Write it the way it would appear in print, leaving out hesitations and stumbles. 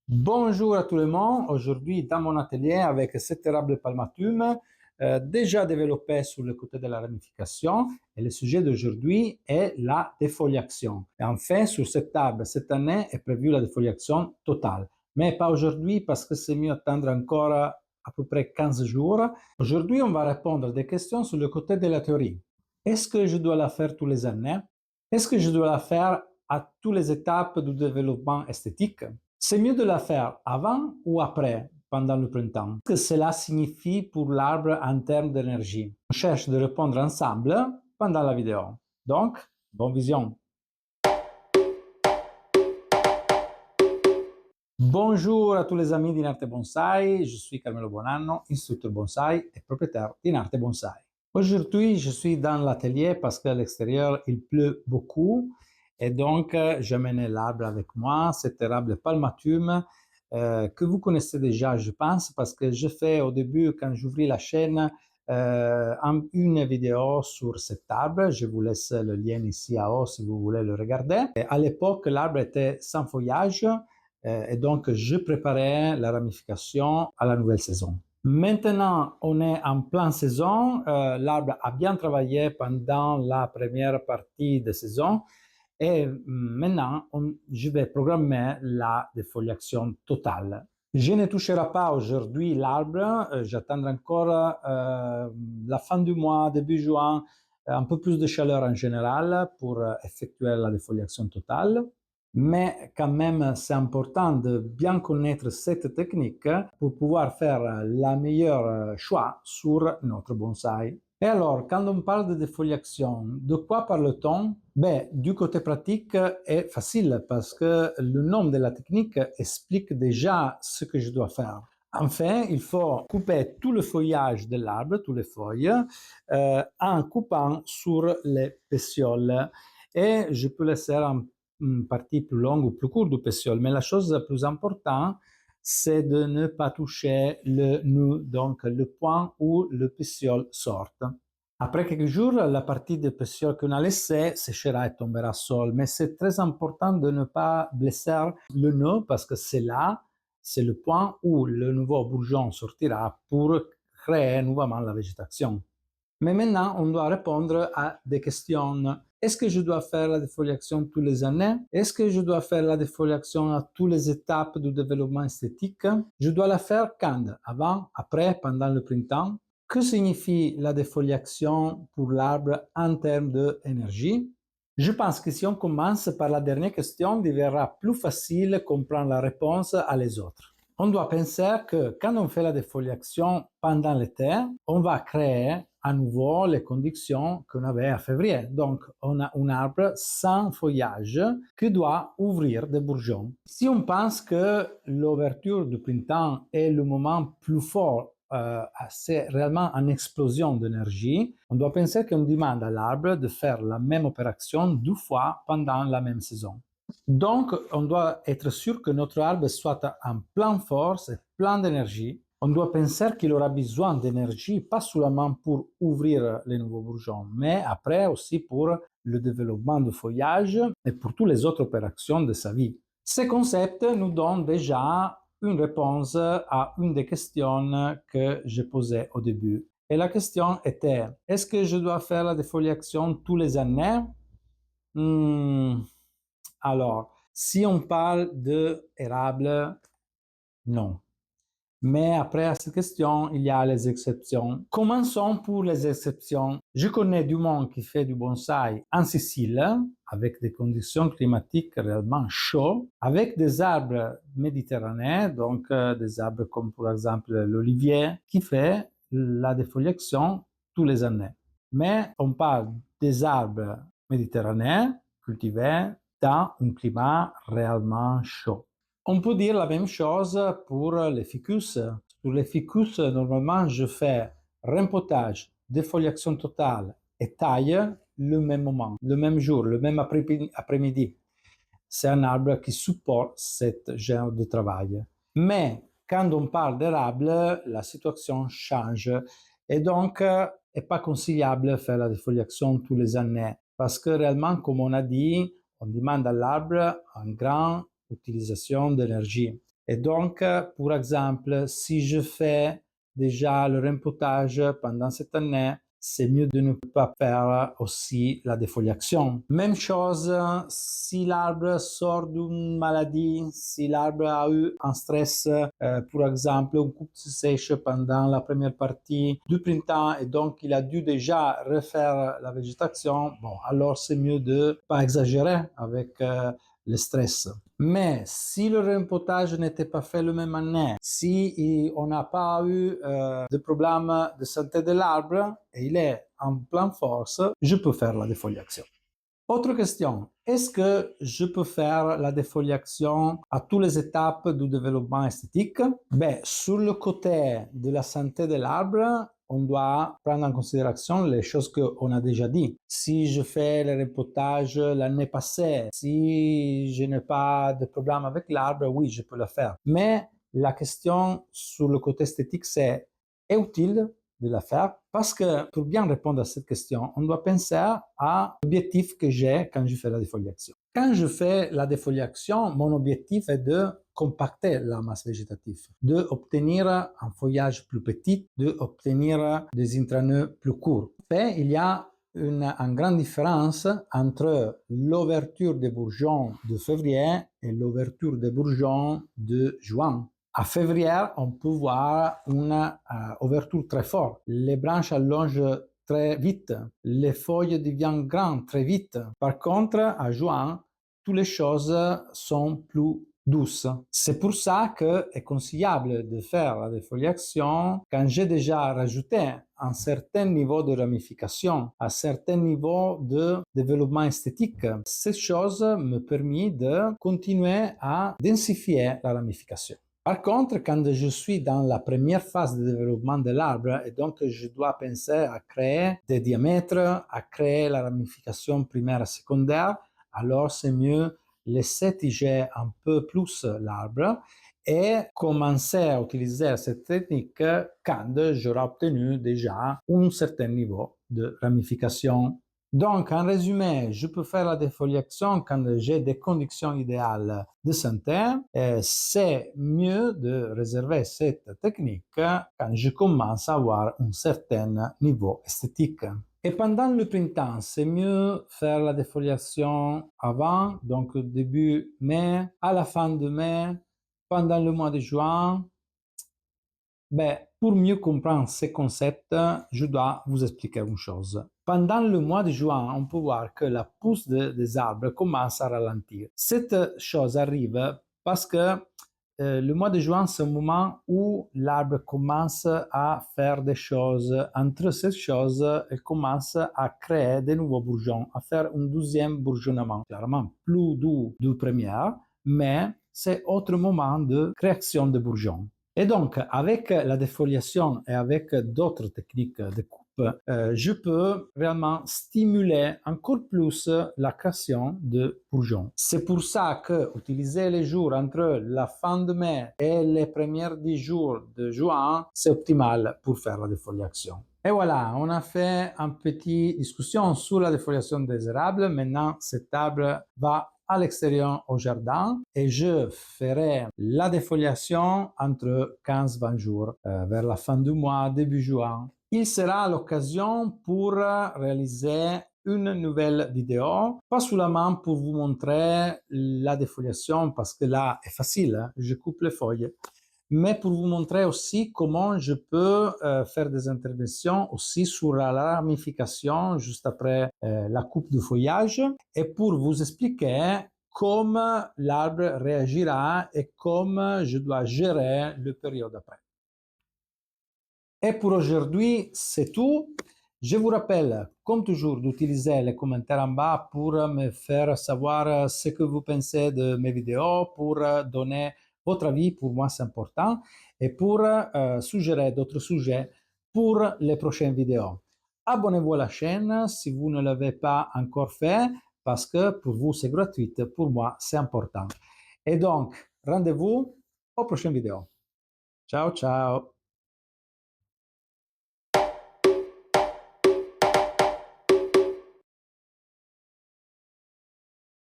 Bonjour à tout le monde. Aujourd'hui, dans mon atelier, avec cette érable palmatume, déjà développée sur le côté de la ramification, et le sujet d'aujourd'hui est la défoliation. Et enfin, sur cette arbre, cette année, est prévue la défoliation totale. Mais pas aujourd'hui, parce que c'est mieux attendre encore à peu près 15 jours. Aujourd'hui, on va répondre à des questions sur le côté de la théorie. Est-ce que je dois la faire tous les années? Est-ce que je dois la faire à toutes les étapes du développement esthétique? C'est mieux de la faire avant ou après, pendant le printemps? Qu'est-ce que cela signifie pour l'arbre en termes d'énergie? On cherche de répondre ensemble pendant la vidéo. Donc, bonne vision! Bonjour à tous les amis d'Inarte Bonsai, je suis Carmelo Bonanno, instructeur bonsai et propriétaire d'Inarte Bonsai. Aujourd'hui, je suis dans l'atelier parce qu'à l'extérieur, il pleut beaucoup et donc j'amène l'arbre avec moi, cet érable palmatume que vous connaissez déjà, je pense, parce que je fais au début, quand j'ouvris la chaîne, une vidéo sur cet arbre. Je vous laisse le lien ici en haut si vous voulez le regarder. Et à l'époque, l'arbre était sans feuillage et donc je préparais la ramification à la nouvelle saison. Maintenant, on est en pleine saison. L'arbre a bien travaillé pendant la première partie de saison. Et maintenant, je vais programmer la défoliation totale. Je ne toucherai pas aujourd'hui l'arbre. J'attendrai encore la fin du mois, début juin, un peu plus de chaleur en général pour effectuer la défoliation totale. Mais quand même, c'est important de bien connaître cette technique pour pouvoir faire la meilleure choix sur notre bonsaï. Et alors, quand on parle de défoliation, de quoi parle-t-on? Ben, du côté pratique est facile parce que le nom de la technique explique déjà ce que je dois faire. Enfin, il faut couper tout le feuillage de l'arbre, toutes les feuilles, en coupant sur les pétioles. Et je peux laisser une partie plus longue ou plus courte du pétiole, mais la chose la plus importante, c'est de ne pas toucher le nœud, donc le point où le pétiole sort. Après quelques jours, la partie de pétiole qu'on a laissée séchera et tombera seule, mais c'est très important de ne pas blesser le nœud parce que c'est là, c'est le point où le nouveau bourgeon sortira pour créer nouvellement la végétation. Mais maintenant, on doit répondre à des questions. Est-ce que je dois faire la défoliation tous les années? Est-ce que je dois faire la défoliation à toutes les étapes du développement esthétique? Je dois la faire quand? Avant, après, pendant le printemps? Que signifie la défoliation pour l'arbre en termes d'énergie? Je pense que si on commence par la dernière question, il deviendra plus facile de comprendre la réponse à les autres. On doit penser que quand on fait la défoliation pendant l'été, on va créer à nouveau les conditions qu'on avait en février. Donc, on a un arbre sans feuillage qui doit ouvrir des bourgeons. Si on pense que l'ouverture du printemps est le moment plus fort, c'est réellement une explosion d'énergie, on doit penser qu'on demande à l'arbre de faire la même opération 2 fois pendant la même saison. Donc, on doit être sûr que notre arbre soit en pleine force et plein d'énergie. On doit penser qu'il aura besoin d'énergie, pas seulement pour ouvrir les nouveaux bourgeons, mais après aussi pour le développement du feuillage et pour toutes les autres opérations de sa vie. Ces concepts nous donnent déjà une réponse à une des questions que j'ai posées au début. Et la question était, est-ce que je dois faire la défoliation tous les années? Alors, si on parle d'érable, non. Mais après à cette question, il y a les exceptions. Commençons pour les exceptions. Je connais du monde qui fait du bonsaï en Sicile, avec des conditions climatiques réellement chaudes, avec des arbres méditerranéens, donc des arbres comme par exemple l'olivier, qui fait la défoliation tous les années. Mais on parle des arbres méditerranéens cultivés dans un climat réellement chaud. On peut dire la même chose pour les ficus. Sur les ficus, normalement, je fais rempotage, défoliation totale et taille le même moment, le même jour, le même après-midi. C'est un arbre qui supporte ce genre de travail. Mais quand on parle d'érable, la situation change. Et donc, n'est pas conseillable de faire la défoliation tous les années. Parce que réellement, comme on a dit, on demande à l'arbre une grande utilisation d'énergie. Et donc, pour exemple, si je fais déjà le rempotage pendant cette année, c'est mieux de ne pas faire aussi la défoliation. Même chose si l'arbre sort d'une maladie, si l'arbre a eu un stress, pour exemple, une coupe sèche pendant la première partie du printemps et donc il a dû déjà refaire la végétation, bon, alors c'est mieux de pas exagérer avec le stress. Mais si le rempotage n'était pas fait la même année, si on n'a pas eu de problème de santé de l'arbre et il est en pleine force, je peux faire la défoliation. Autre question, est-ce que je peux faire la défoliation à toutes les étapes du développement esthétique? Ben, sur le côté de la santé de l'arbre, on doit prendre en considération les choses qu'on a déjà dit. Si je fais le repotage l'année passée, si je n'ai pas de problème avec l'arbre, oui, je peux le faire. Mais la question sur le côté esthétique, c'est est utile de la faire parce que pour bien répondre à cette question, on doit penser à l'objectif que j'ai quand je fais la défoliation. Quand je fais la défoliation, mon objectif est de compacter la masse végétative, d'obtenir un feuillage plus petit, d'obtenir des intraneux plus courts. Et il y a une grande différence entre l'ouverture des bourgeons de février et l'ouverture des bourgeons de juin. À février, on peut voir une ouverture très forte. Les branches allongent très vite. Les feuilles deviennent grandes très vite. Par contre, à juin, toutes les choses sont plus douces. C'est pour ça que est conseillable de faire la défoliation quand j'ai déjà rajouté un certain niveau de ramification, un certain niveau de développement esthétique. Cette chose me permet de continuer à densifier la ramification. Par contre, quand je suis dans la première phase de développement de l'arbre et donc je dois penser à créer des diamètres, à créer la ramification primaire et secondaire, alors c'est mieux laisser tiger un peu plus l'arbre et commencer à utiliser cette technique quand j'aurai obtenu déjà un certain niveau de ramification. Donc, en résumé, je peux faire la défoliation quand j'ai des conditions idéales de santé. C'est mieux de réserver cette technique quand je commence à avoir un certain niveau esthétique. Et pendant le printemps, c'est mieux faire la défoliation avant, donc début mai, à la fin de mai, pendant le mois de juin. Ben, pour mieux comprendre ces concepts, je dois vous expliquer une chose. Pendant le mois de juin, on peut voir que la pousse des arbres commence à ralentir. Cette chose arrive parce que le mois de juin, c'est un moment où l'arbre commence à faire des choses. Entre ces choses, elle commence à créer de nouveaux bourgeons, à faire un deuxième bourgeonnement. Clairement, plus doux du premier, mais c'est autre moment de création de bourgeons. Et donc, avec la défoliation et avec d'autres techniques de coupe, je peux vraiment stimuler encore plus la création de bourgeons. C'est pour ça que utiliser les jours entre la fin de mai et les premiers 10 jours de juin, c'est optimal pour faire la défoliation. Et voilà, on a fait une petite discussion sur la défoliation des érables. Maintenant, cet arbre va à l'extérieur au jardin et je ferai la défoliation entre 15-20 jours, vers la fin du mois, début juin. Il sera l'occasion pour réaliser une nouvelle vidéo, pas seulement pour vous montrer la défoliation parce que là est facile, hein, je coupe les feuilles, mais pour vous montrer aussi comment je peux faire des interventions aussi sur la ramification juste après la coupe du feuillage et pour vous expliquer comment l'arbre réagira et comment je dois gérer le période après. Et pour aujourd'hui, c'est tout. Je vous rappelle, comme toujours, d'utiliser les commentaires en bas pour me faire savoir ce que vous pensez de mes vidéos, pour donner votre avis. Pour moi, c'est important. Et pour suggérer d'autres sujets pour les prochaines vidéos. Abonnez-vous à la chaîne si vous ne l'avez pas encore fait, parce que pour vous, c'est gratuit. Pour moi, c'est important. Et donc, rendez-vous aux prochaines vidéos. Ciao, ciao!